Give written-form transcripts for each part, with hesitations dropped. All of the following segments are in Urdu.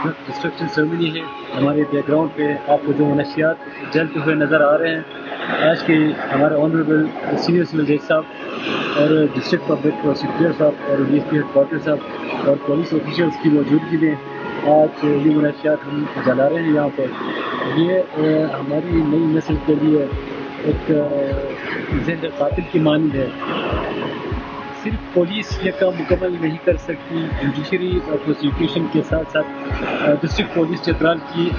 ڈسٹرکشن سرمنی ہے ہمارے بیک گراؤنڈ پہ آپ کو جو منشیات جلتے ہوئے نظر آ رہے ہیں آج کے ہمارے آنریبل سینئر سول جج صاحب اور ڈسٹرکٹ پبلک پروسیکیوٹر صاحب اور D S P headquarter صاحب اور پولیس آفیشلس کی موجودگی میں آج یہ منشیات ہم جلا رہے ہیں یہاں پر۔ یہ ہماری نئی نسل کے لیے ایک زندہ قاتل کی مانند ہے۔ صرف پولیس یہ کام مکمل نہیں کر سکتی، جوڈیشری اور پروسیکیوشن کے ساتھ ساتھ ڈسٹرکٹ پولیس چترال کی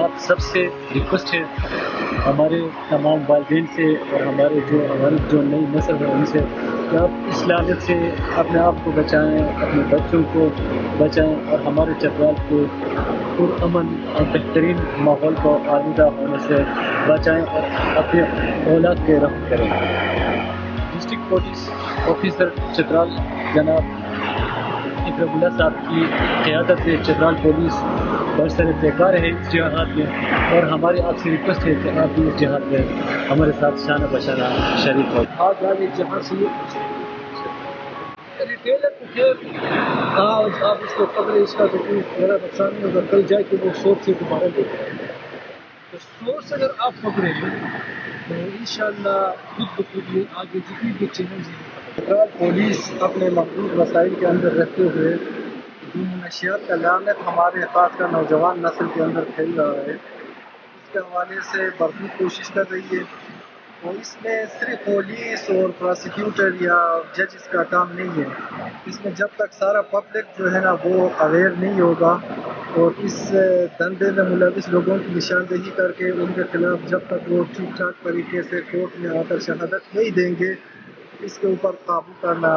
آپ سب سے ریکویسٹ ہے، ہمارے تمام والدین سے اور ہماری جو نئی نسل ہے ان سے، کہ آپ اس لعنت سے اپنے آپ کو بچائیں، اپنے بچوں کو بچائیں اور ہمارے چترال کو پرامن اور بہترین ماحول کو آلودہ ہونے سے بچائیں اور اپنے اولاد کے رحم کریں۔ ڈسٹرکٹ پولیس آفیسر چترال جناب اکرم اللہ صاحب کی قیادت میں چترال پولیس برسر پیکار ہے اس جہاد میں، اور ہماری آپ سے ریکویسٹ ہے کہ آپ بھی اس جہاد میں ہمارے ساتھ شانہ بشانہ شریک ہو۔ آج والے جہاں سے ریٹیلر کو خیر آج آپ اس کو پکڑے، اس کا تو کوئی بڑا نقصان نہیں ہوگا، کل جائے کہ وہ سوپ سے دوبارہ دے تو سورس اگر آپ پکڑیں گے تو انشاءاللہ خود بخود یہ آگے جتنی بھی چیلنج ہیں پولیس اپنے محدود وسائل کے اندر رہتے ہوئے جو منشیات کا لعنت ہمارے خاص کر نوجوان نسل کے اندر پھیل رہا ہے اس کے حوالے سے بھرپور کوشش کر رہی ہے، تو اس میں صرف پولیس اور پروسیکیوٹر یا ججز کا کام نہیں ہے، اس میں جب تک سارا پبلک جو ہے نا وہ اویئر نہیں ہوگا اور اس دھندے میں ملوث لوگوں کی نشاندہی کر کے ان کے خلاف جب تک وہ ٹھیک ٹھاک طریقے سے کورٹ میں آ کر شہادت نہیں دیں گے اس کے اوپر قابو کرنا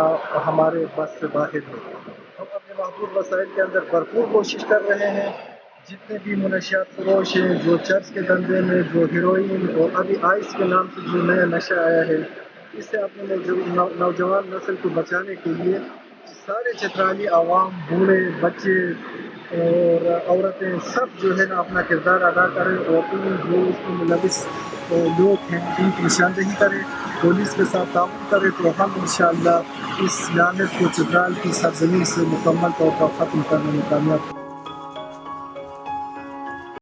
ہمارے بس سے باہر ہے۔ ہم اپنے محدود وسائل کے اندر بھرپور کوشش کر رہے ہیں، جتنے بھی منشیات فروش ہیں، جو چرس کے دھندے میں، جو ہیروئن اور ابھی آئس کے نام سے جو نیا نشہ آیا ہے، اس سے اپنے نوجوان نسل کو بچانے کے لیے سارے چترالی عوام، بوڑھے، بچے اور عورتیں سب جو ہے نا اپنا کردار ادا کریں اور ان جو اس میں ملوث لوگ ہیں ان کی نشاندہی کریں، پولیس کے ساتھ تعاون کریں، تو ہم انشاءاللہ اس لعنت کو چترال کی سرزمین سے مکمل طور پر ختم کرنے میں کامیاب